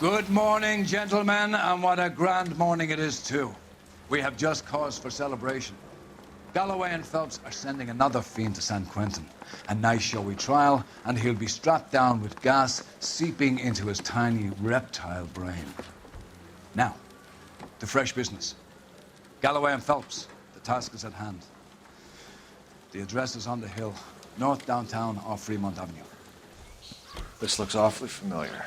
Good morning, gentlemen, and what a grand morning it is, too. We have just cause for celebration. Galloway and Phelps are sending another fiend to San Quentin. A nice showy trial, and he'll be strapped down with gas seeping into his tiny reptile brain. Now, to fresh business. Galloway and Phelps, the task is at hand. The address is on the hill, north downtown off Fremont Avenue. This looks awfully familiar.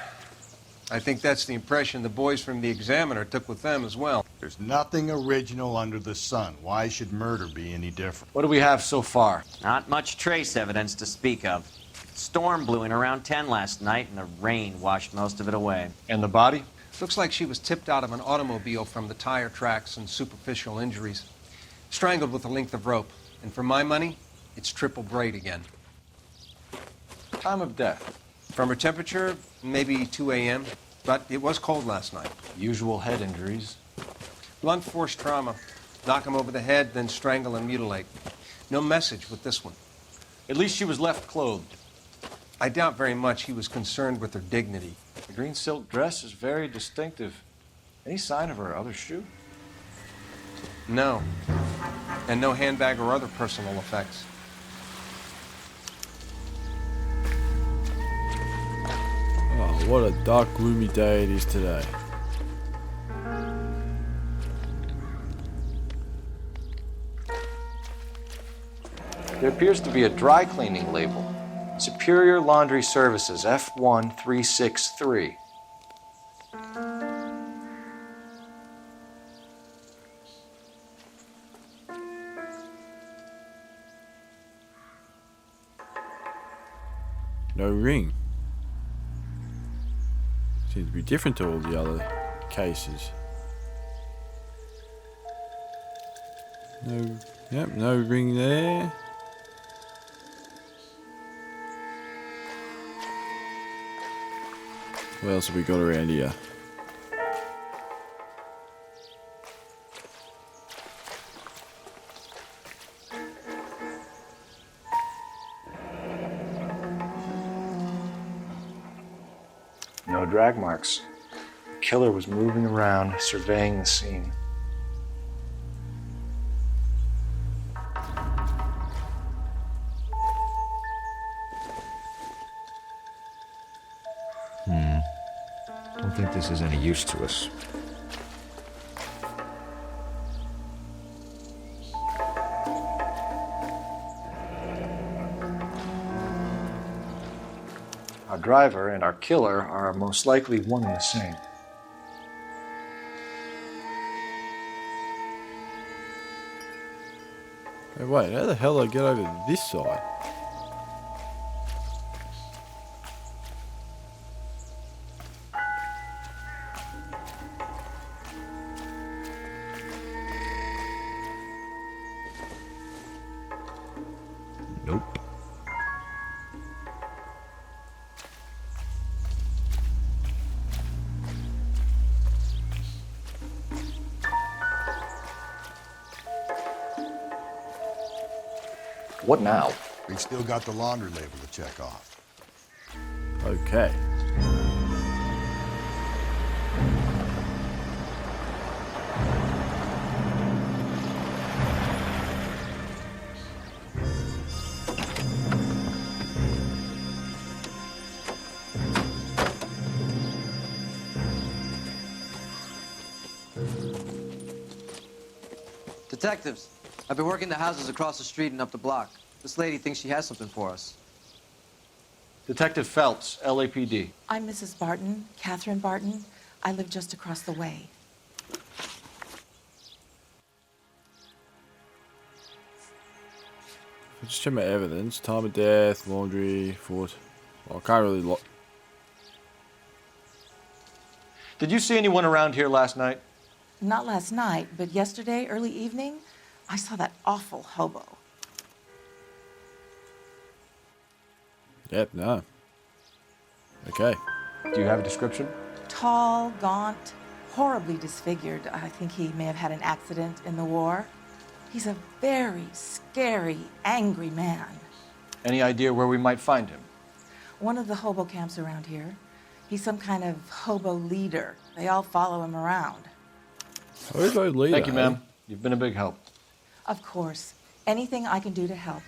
I think that's the impression the boys from the Examiner took with them as well. There's nothing original under the sun. Why should murder be any different? What do we have so far? Not much trace evidence to speak of. Storm blew in around 10 last night, and the rain washed most of it away. And the body? Looks like she was tipped out of an automobile from the tire tracks and superficial injuries. Strangled with a length of rope. And for my money, it's triple braid again. Time of death? From her temperature, maybe 2 a.m., but it was cold last night. Usual head injuries. Blunt force trauma. Knock him over the head, then strangle and mutilate. No message with this one. At least she was left clothed. I doubt very much he was concerned with her dignity. The green silk dress is very distinctive. Any sign of her other shoe? No. And no handbag or other personal effects. Oh, what a dark, gloomy day it is today. There appears to be a dry cleaning label. Superior Laundry Services, F1363. No ring. Seems to be different to all the other cases. No ring there. What else have we got around here? No drag marks. The killer was moving around, surveying the scene. Don't think this is any use to us. Our driver and our killer are most likely one and the same. Hey, wait, how the hell did I get over to this side? Nope. What now? We've still got the laundry label to check off. Okay. Detectives, I've been working the houses across the street and up the block. This lady thinks she has something for us. Detective Phelps, LAPD. I'm Mrs. Barton, Catherine Barton. I live just across the way. Just check my evidence. Time of death, laundry, foot. Well, I can't really Did you see anyone around here last night? Not last night, but yesterday, early evening, I saw that awful hobo. Yep, no. Okay. Do you have a description? Tall, gaunt, horribly disfigured. I think he may have had an accident in the war. He's a very scary, angry man. Any idea where we might find him? One of the hobo camps around here. He's some kind of hobo leader. They all follow him around. Hobo leader. Thank you, ma'am. You've been a big help. Of course. Anything I can do to help.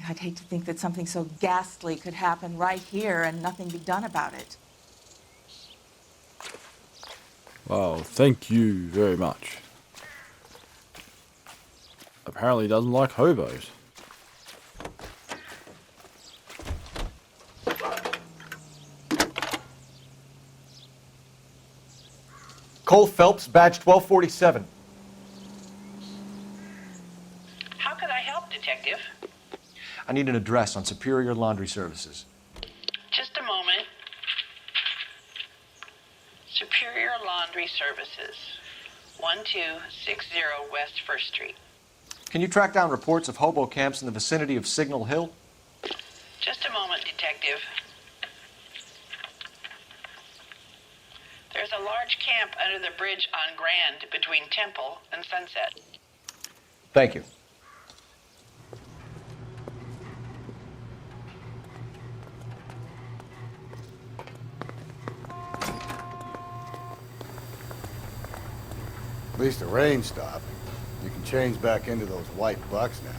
I'd hate to think that something so ghastly could happen right here and nothing be done about it. Well, thank you very much. Apparently he doesn't like hobos. Cole Phelps, badge 1247. How can I help, Detective? I need an address on Superior Laundry Services. Just a moment. Superior Laundry Services, 1260 West 1st Street. Can you track down reports of hobo camps in the vicinity of Signal Hill? Just a moment, Detective. There's a large camp under the bridge on Grand between Temple and Sunset. Thank you. At least the rain stopped. You can change back into those white bucks now.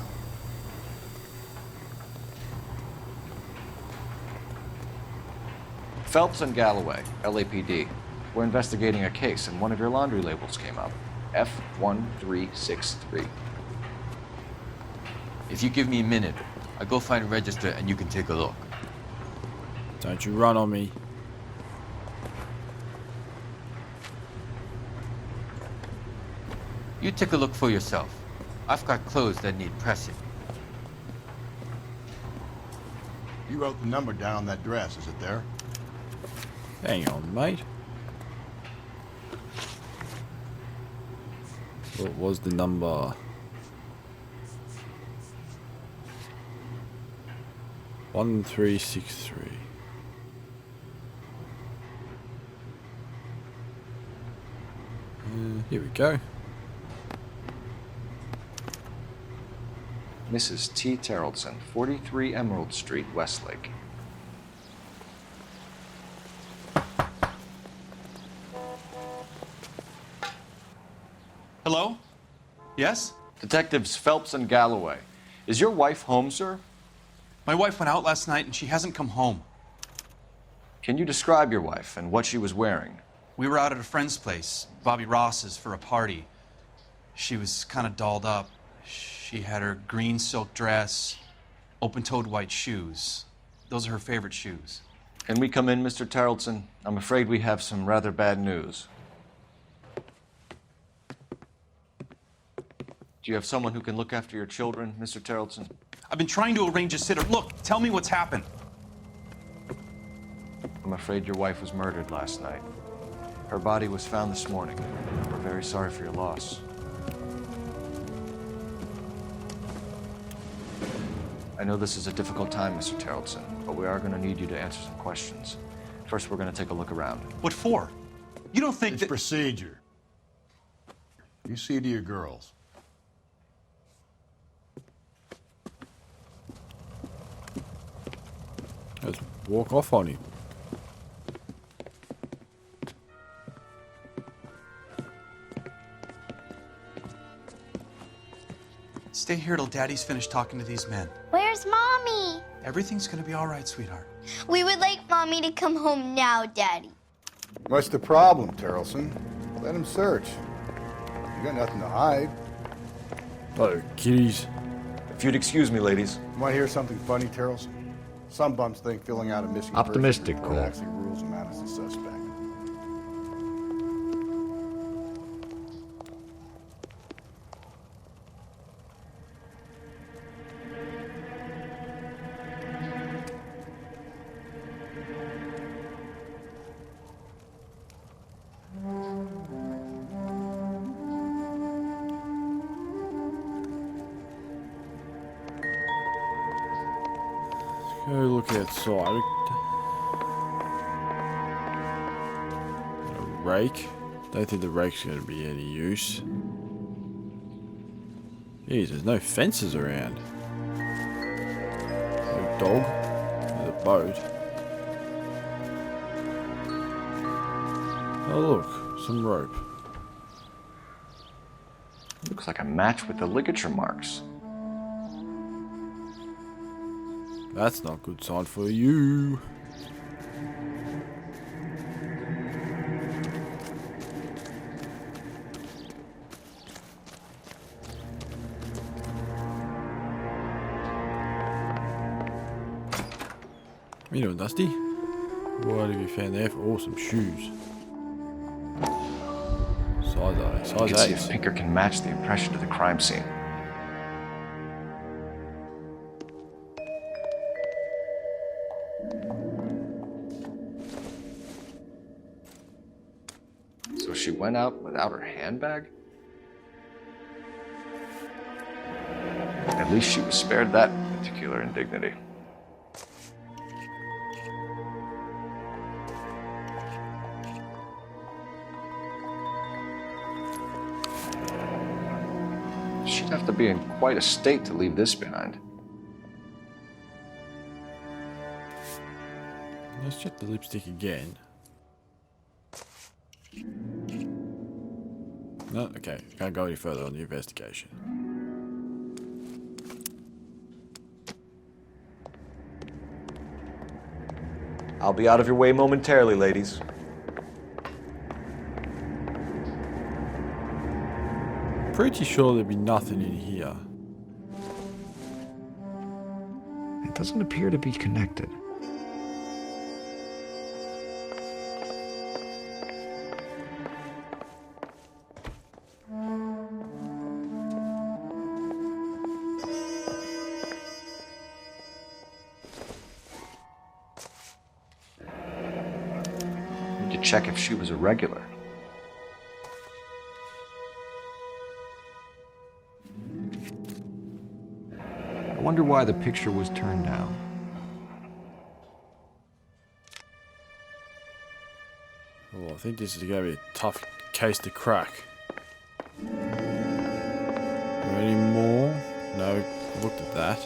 Phelps and Galloway, LAPD. We're investigating a case, and one of your laundry labels came up. F1363. If you give me a minute, I'll go find a register and you can take a look. Don't you run on me. You take a look for yourself. I've got clothes that need pressing. You wrote the number down on that dress, is it there? Hang on, mate. What was the number? 1363. Here we go. Mrs. T. Terrellson, 43 Emerald Street, Westlake. Hello? Yes? Detectives Phelps and Galloway. Is your wife home, sir? My wife went out last night and she hasn't come home. Can you describe your wife and what she was wearing? We were out at a friend's place, Bobby Ross's, for a party. She was kind of dolled up. She had her green silk dress, open-toed white shoes. Those are her favorite shoes. Can we come in, Mr. Terrellson? I'm afraid we have some rather bad news. Do you have someone who can look after your children, Mr. Terrellson? I've been trying to arrange a sitter. Look, tell me what's happened. I'm afraid your wife was murdered last night. Her body was found this morning. We're very sorry for your loss. I know this is a difficult time, Mr. Terrellson, but we are going to need you to answer some questions. First, we're going to take a look around. What for? You don't think It's that... procedure. You see to your girls. Let's walk off on him. Stay here till Daddy's finished talking to these men. Where's Mommy? Everything's gonna be all right, sweetheart. We would like Mommy to come home now, Daddy. What's the problem, Terrellson? Let him search. You got nothing to hide. Oh, kitties. If you'd excuse me, ladies. You want to hear something funny, Terrellson? Some bums think filling out a missing Optimistic, person report Cole. actually rules him out as a suspect. Go look outside. A rake. Don't think the rake's going to be any use. Jeez, there's no fences around. No dog. There's a boat. Oh look, some rope. Looks like a match with the ligature marks. That's not a good sign for you. You know, Dusty. What have you found there for awesome shoes? Size You can see 8. if Pinker can match the impression of the crime scene. So she went out without her handbag? At least she was spared that particular indignity. She'd have to be in quite a state to leave this behind. Let's check the lipstick again. No, okay. Can't go any further on the investigation. I'll be out of your way momentarily, ladies. Pretty sure there'd be nothing in here. It doesn't appear to be connected. Need to check if she was a regular. I wonder why the picture was turned down. Oh, I think this is going to be a tough case to crack. Any more? No, I looked at that.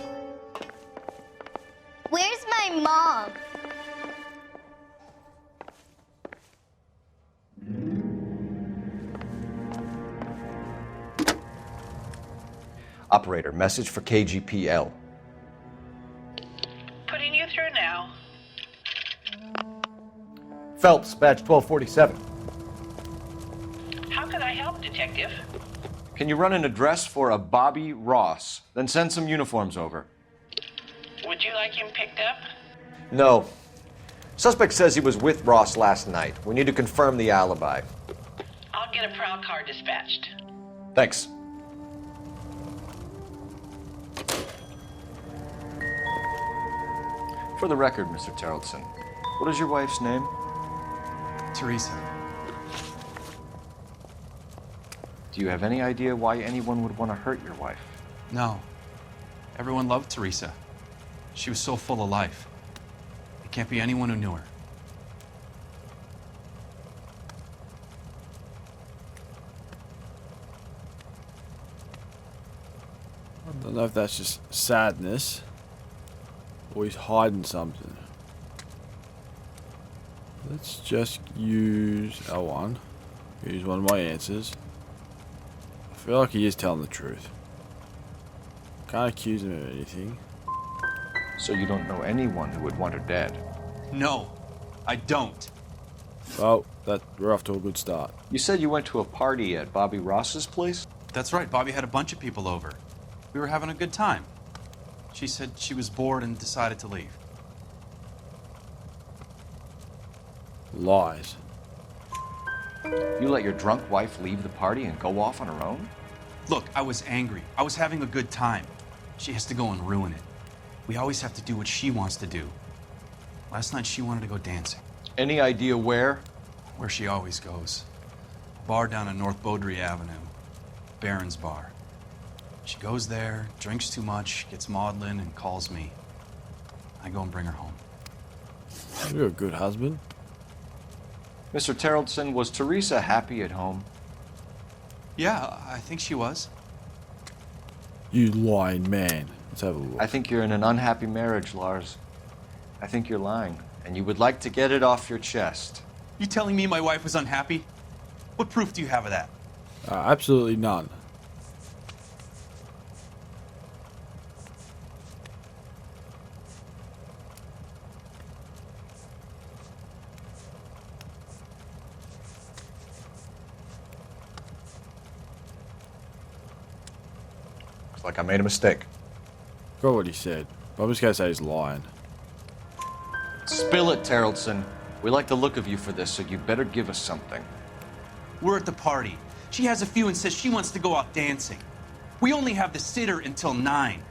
Where's my mom? Operator, message for KGPL. Putting you through now. Phelps, badge 1247. How can I help, Detective? Can you run an address for a Bobby Ross? Then send some uniforms over. Would you like him picked up? No. Suspect says he was with Ross last night. We need to confirm the alibi. I'll get a prowl car dispatched. Thanks. For the record, Mr. Terrellson, what is your wife's name? Teresa. Do you have any idea why anyone would want to hurt your wife? No. Everyone loved Teresa. She was so full of life. It can't be anyone who knew her. I don't know if that's just sadness or he's hiding something. Let's just use L1. Use one of my answers. I feel like he is telling the truth. Can't accuse him of anything. So you don't know anyone who would want her dead? No, I don't. Well, we're off to a good start. You said you went to a party at Bobby Ross's place? That's right, Bobby had a bunch of people over. We were having a good time. She said she was bored and decided to leave. Lies. You let your drunk wife leave the party and go off on her own? Look, I was angry. I was having a good time. She has to go and ruin it. We always have to do what she wants to do. Last night she wanted to go dancing. Any idea where? Where she always goes. A bar down on North Beaudry Avenue. Barron's Bar. She goes there, drinks too much, gets maudlin, and calls me. I go and bring her home. You're a good husband. Mr. Terrellson, was Teresa happy at home? Yeah, I think she was. You lying man. Let's have a look. I think you're in an unhappy marriage, Lars. I think you're lying, and you would like to get it off your chest. You telling me my wife was unhappy? What proof do you have of that? Absolutely none. Looks like I made a mistake. Got what he said. I'm just gonna say he's lying. Spill it, Terrellson. We like the look of you for this, so you better give us something. We're at the party. She has a few and says she wants to go out dancing. We only have the sitter until 9.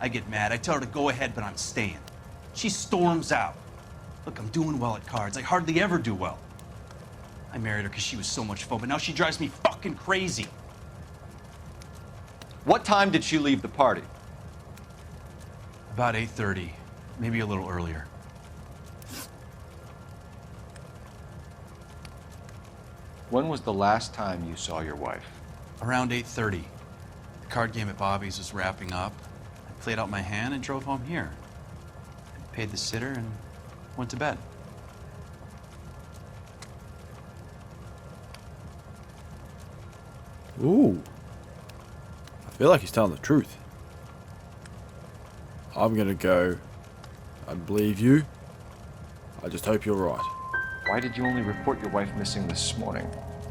I get mad. I tell her to go ahead, but I'm staying. She storms out. Look, I'm doing well at cards. I hardly ever do well. I married her because she was so much fun, but now she drives me fucking crazy. What time did she leave the party? About 8:30, maybe a little earlier. When was the last time you saw your wife? Around 8:30. The card game at Bobby's was wrapping up. I played out my hand and drove home here. I paid the sitter and went to bed. Ooh. I feel like he's telling the truth. I'm gonna go and believe you. I just hope you're right. Why did you only report your wife missing this morning?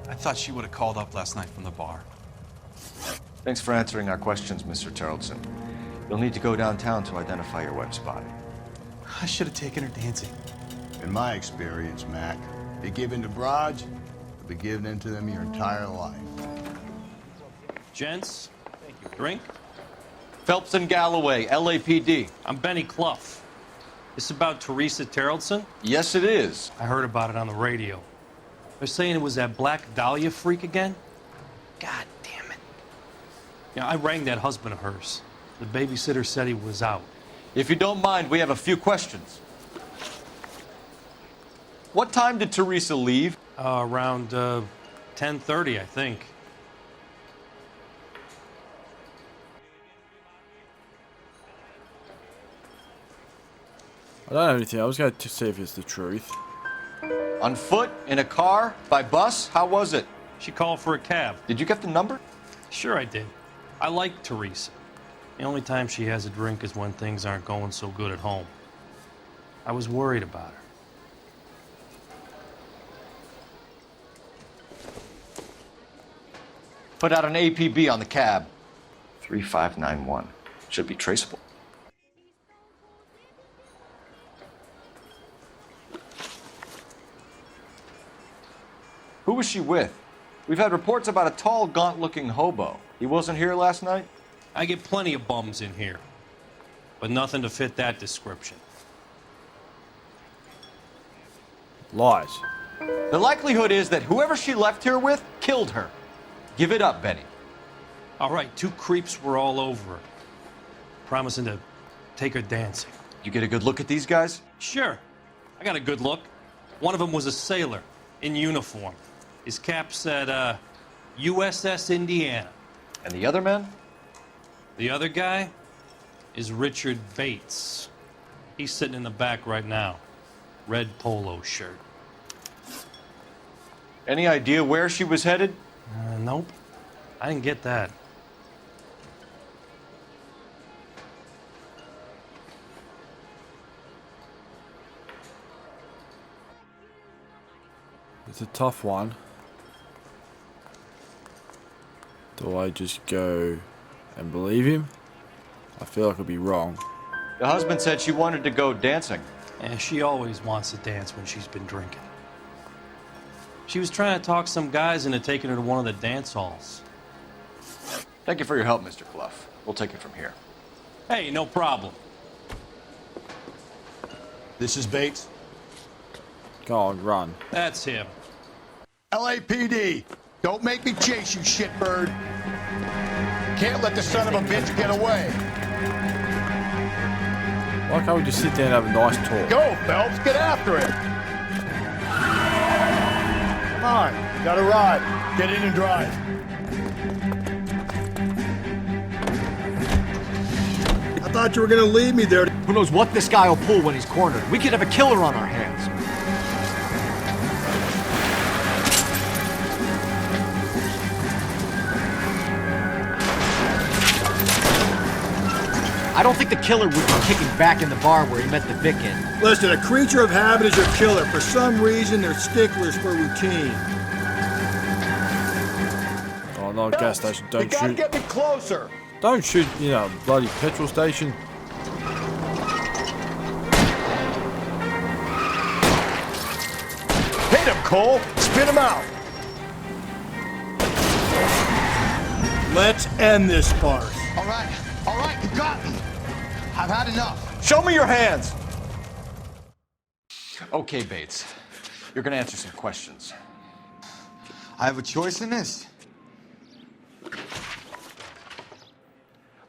I thought she would have called up last night from the bar. Thanks for answering our questions, Mr. Terrellson. You'll need to go downtown to identify your wife's body. I should have taken her dancing. In my experience, Mac, you give in to broads, you'll be giving in to them your entire life. Gents, drink? Phelps and Galloway, LAPD. I'm Benny Clough. This about Teresa Terrellson? Yes, it is. I heard about it on the radio. They're saying it was that Black Dahlia freak again? God damn it. Yeah, I rang that husband of hers. The babysitter said he was out. If you don't mind, we have a few questions. What time did Teresa leave? Around 10:30, I think. I don't have anything. I was going to see if it's the truth. On foot? In a car? By bus? How was it? She called for a cab. Did you get the number? Sure I did. I like Teresa. The only time she has a drink is when things aren't going so good at home. I was worried about her. Put out an APB on the cab. 3591. Should be traceable. Who was she with? We've had reports about a tall, gaunt-looking hobo. He wasn't here last night? I get plenty of bums in here, but nothing to fit that description. Lies. The likelihood is that whoever she left here with killed her. Give it up, Benny. All right, 2 creeps were all over her, promising to take her dancing. You get a good look at these guys? Sure. I got a good look. One of them was a sailor in uniform. His cap said, USS Indiana. And the other man? The other guy is Richard Bates. He's sitting in the back right now. Red polo shirt. Any idea where she was headed? Nope. I didn't get that. It's a tough one. Do I just go and believe him? I feel like I'd be wrong. The husband said she wanted to go dancing. Yeah, she always wants to dance when she's been drinking. She was trying to talk some guys into taking her to one of the dance halls. Thank you for your help, Mr. Clough. We'll take it from here. Hey, no problem. This is Bates. Go on, run. That's him. LAPD, don't make me chase you, shitbird. Can't let the son of a bitch get away. Why can't we just sit there and have a nice talk? Go, Phelps, get after it. Come on, you got a ride. Get in and drive. I thought you were gonna leave me there. Who knows what this guy will pull when he's cornered? We could have a killer on our hands. I don't think the killer would be kicking back in the bar where he met the Vic-in. Listen, a creature of habit is your killer. For some reason, they're sticklers for routine. Oh, no, gas station. Don't you gotta shoot. get me closer. Don't shoot, you know, bloody petrol station. Hit him, Cole. Spit him out. Let's end this farce. All right, you got me. I've had enough. Show me your hands. Okay, Bates. You're gonna answer some questions. I have a choice in this.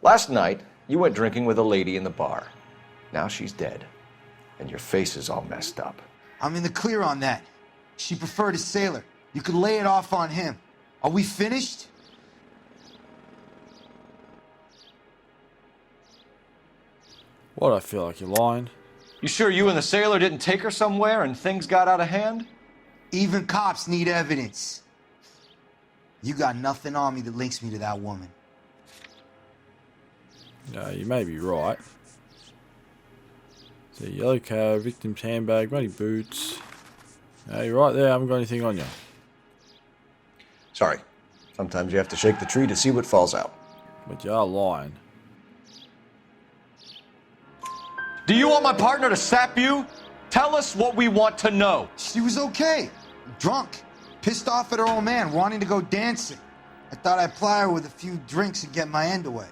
Last night, you went drinking with a lady in the bar. Now she's dead, and your face is all messed up. I'm in the clear on that. She preferred a sailor. You could lay it off on him. Are we finished? What, I feel like you're lying. You sure you and the sailor didn't take her somewhere and things got out of hand? Even cops need evidence. You got nothing on me that links me to that woman. No, you may be right. So, yellow cab, victim's handbag, muddy boots. No, you're right there, I haven't got anything on you. Sorry. Sometimes you have to shake the tree to see what falls out. But you are lying. Do you want my partner to sap you? Tell us what we want to know. She was okay. Drunk. Pissed off at her old man, wanting to go dancing. I thought I'd ply her with a few drinks and get my end away.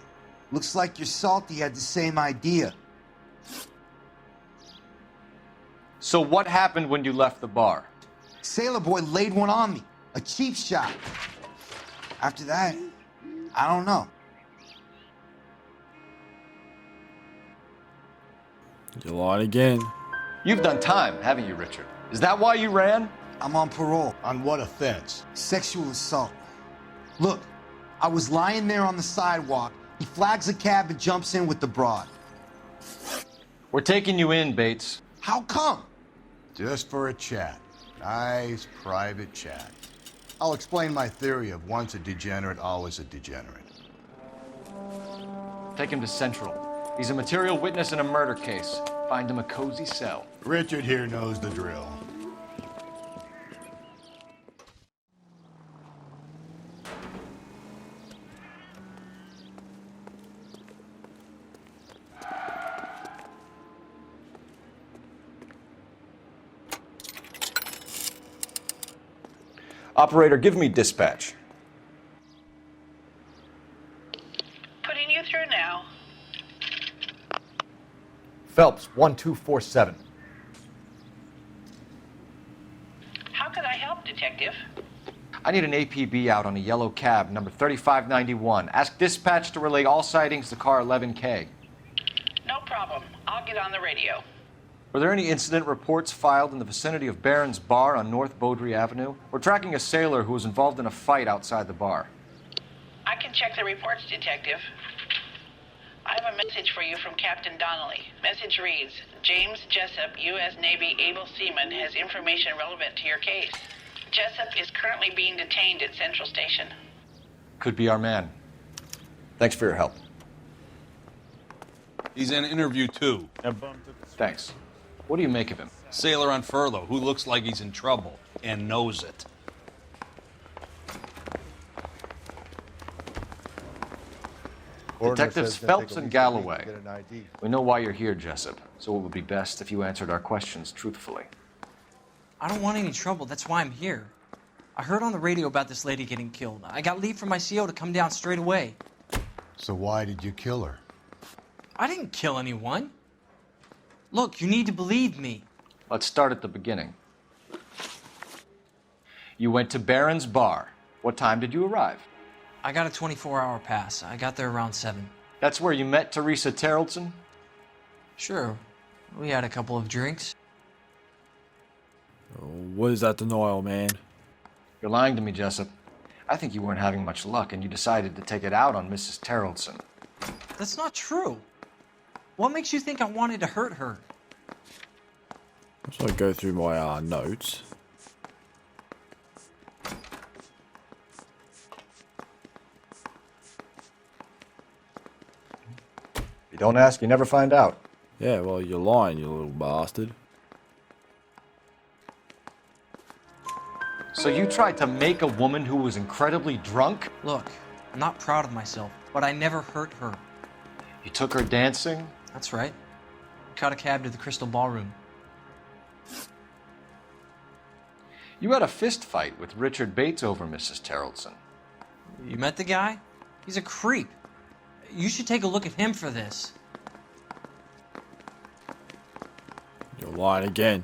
Looks like your Salty had the same idea. So what happened when you left the bar? Sailor boy laid one on me. A cheap shot. After that, I don't know. You're lying again. You've done time, haven't you, Richard? Is that why you ran? I'm on parole. On what offense? Sexual assault. Look, I was lying there on the sidewalk. He flags a cab and jumps in with the broad. We're taking you in, Bates. How come? Just for a chat. Nice private chat. I'll explain my theory of once a degenerate, always a degenerate. Take him to Central. He's a material witness in a murder case. Find him a cozy cell. Richard here knows the drill. Operator, give me dispatch. Putting you through now. Phelps, 1247. How could I help, Detective? I need an APB out on a yellow cab, number 3591. Ask dispatch to relay all sightings to car 11K. No problem. I'll get on the radio. Were there any incident reports filed in the vicinity of Barron's Bar on North Beaudry Avenue? We're tracking a sailor who was involved in a fight outside the bar. I can check the reports, Detective. I have a message for you from Captain Donnelly. Message reads, James Jessup, U.S. Navy able seaman, has information relevant to your case. Jessup is currently being detained at Central Station. Could be our man. Thanks for your help. He's in interview 2. Thanks. What do you make of him? Sailor on furlough who looks like he's in trouble and knows it. Detectives Phelps and Galloway. We know why you're here, Jessup, so it would be best if you answered our questions truthfully. I don't want any trouble. That's why I'm here. I heard on the radio about this lady getting killed. I got leave from my CO to come down straight away. So why did you kill her? I didn't kill anyone. Look, you need to believe me. Let's start at the beginning. You went to Barron's Bar. What time did you arrive? I got a 24-hour pass. I got there around 7. That's where you met Teresa Terrellson? Sure. We had a couple of drinks. What is that denial, man? You're lying to me, Jessup. I think you weren't having much luck and you decided to take it out on Mrs. Terrellson. That's not true. What makes you think I wanted to hurt her? So I go through my notes. You don't ask, you never find out. Yeah, well, you're lying, you little bastard. So you tried to make a woman who was incredibly drunk? Look, I'm not proud of myself, but I never hurt her. You took her dancing? That's right. Caught a cab to the Crystal Ballroom. You had a fist fight with Richard Bates over Mrs. Terrellson. You met the guy? He's a creep. You should take a look at him for this. You're lying again.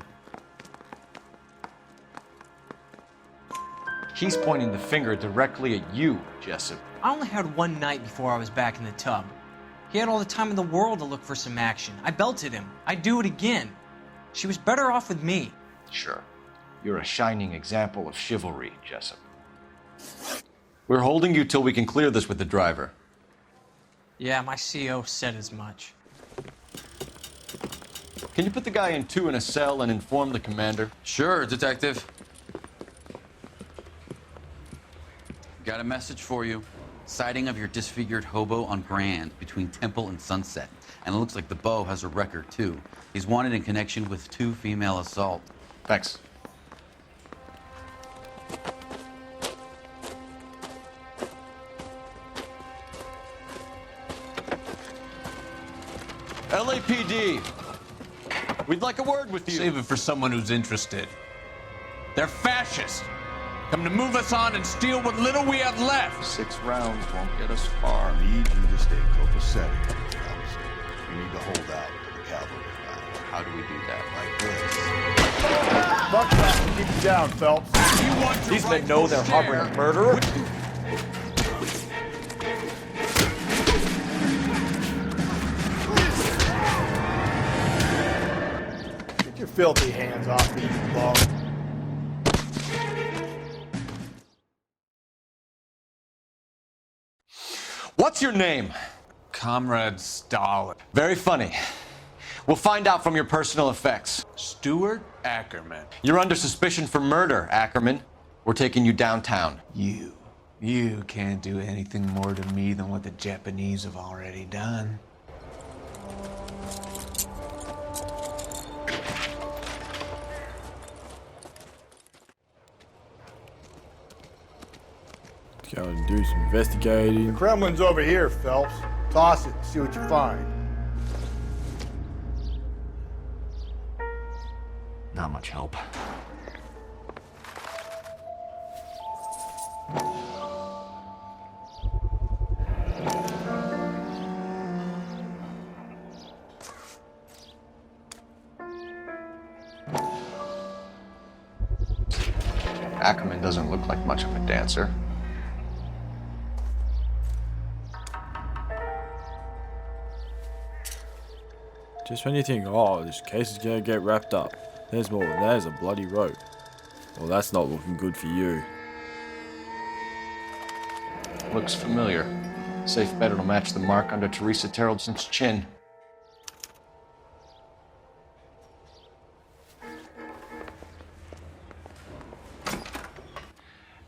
He's pointing the finger directly at you, Jessup. I only had one night before I was back in the tub. He had all the time in the world to look for some action. I belted him. I'd do it again. She was better off with me. Sure. You're a shining example of chivalry, Jessup. We're holding you till we can clear this with the driver. Yeah, my CO said as much. Can you put the guy in 2 in a cell and inform the commander? Sure, Detective. Got a message for you. Sighting of your disfigured hobo on Grand between Temple and Sunset. And it looks like the beau has a record, too. He's wanted in connection with 2 female assault. Thanks. LAPD, we'd like a word with you. Save it for someone who's interested. They're fascists. Come to move us on and steal what little we have left. 6 rounds won't get us far. I need you to stay copacetic, fellas. You need to hold out to the cavalry round. How do we do that? Like this. Buck that and keep you down, Phelps. These men know they're harboring a murderer. Get your filthy hands off me, you bum. What's your name? Comrade Stalin. Very funny. We'll find out from your personal effects. Stewart Ackerman. You're under suspicion for murder, Ackerman. We're taking you downtown. You can't do anything more to me than what the Japanese have already done. Go and do some investigating. The Kremlin's over here, Phelps. Toss it and see what you find. Not much help. Ackerman doesn't look like much of a dancer. Just when you think, oh, this case is gonna get wrapped up, there's more. There's a bloody rope. Well, that's not looking good for you. Looks familiar. Safe bet it'll match the mark under Teresa Terrellson's chin.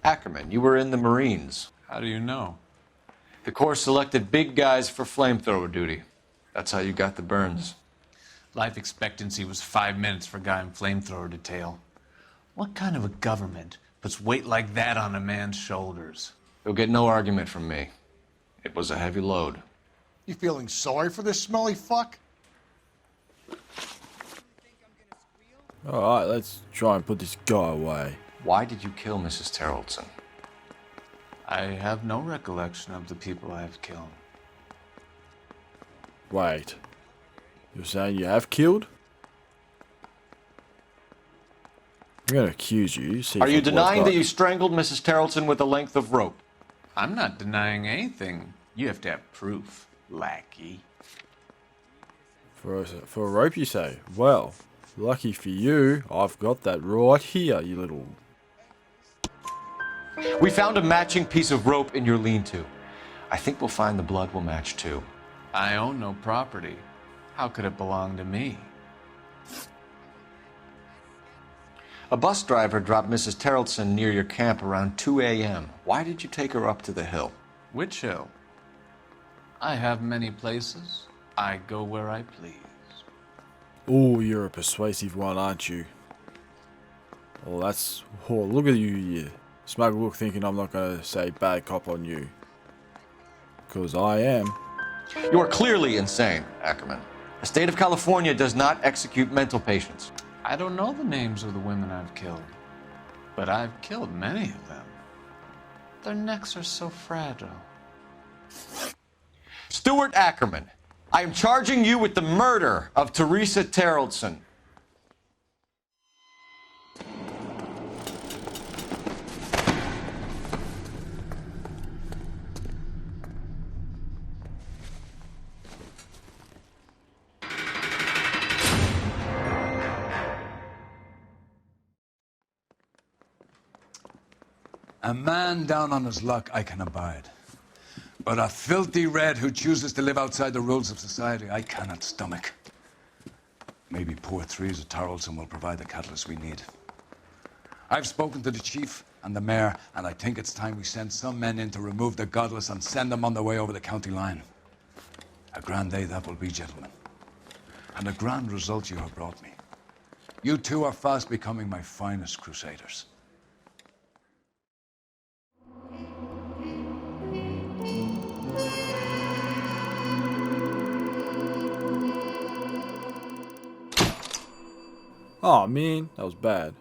Ackerman, you were in the Marines. How do you know? The Corps selected big guys for flamethrower duty. That's how you got the burns. Life expectancy was 5 minutes for a guy in flamethrower detail. What kind of a government puts weight like that on a man's shoulders? You'll get no argument from me. It was a heavy load. You feeling sorry for this smelly fuck? Alright, let's try and put this guy away. Why did you kill Mrs. Terrellson? I have no recollection of the people I have killed. Wait. You're saying you have killed? I'm gonna accuse you. See Are if you I've denying got- that you strangled Mrs. Terrellson with a length of rope? I'm not denying anything. You have to have proof, lackey. For a rope, you say? Well, lucky for you, I've got that right here, you little... We found a matching piece of rope in your lean-to. I think we'll find the blood will match too. I own no property. How could it belong to me? A bus driver dropped Mrs. Terrellson near your camp around 2 a.m. Why did you take her up to the hill? Which hill? I have many places. I go where I please. Oh, you're a persuasive one, aren't you? Oh, that's... Oh, look at you smug look, thinking I'm not going to say bad cop on you. Because I am. You are clearly insane, Ackerman. The state of California does not execute mental patients. I don't know the names of the women I've killed, but I've killed many of them. Their necks are so fragile. Stewart Ackerman, I am charging you with the murder of Teresa Terrellson. A man down on his luck I can abide. But a filthy red who chooses to live outside the rules of society, I cannot stomach. Maybe poor Teresa Terrellson will provide the catalyst we need. I've spoken to the chief and the mayor, and I think it's time we send some men in to remove the godless and send them on their way over the county line. A grand day that will be, gentlemen. And a grand result you have brought me. You two are fast becoming my finest crusaders. Oh man, that was bad.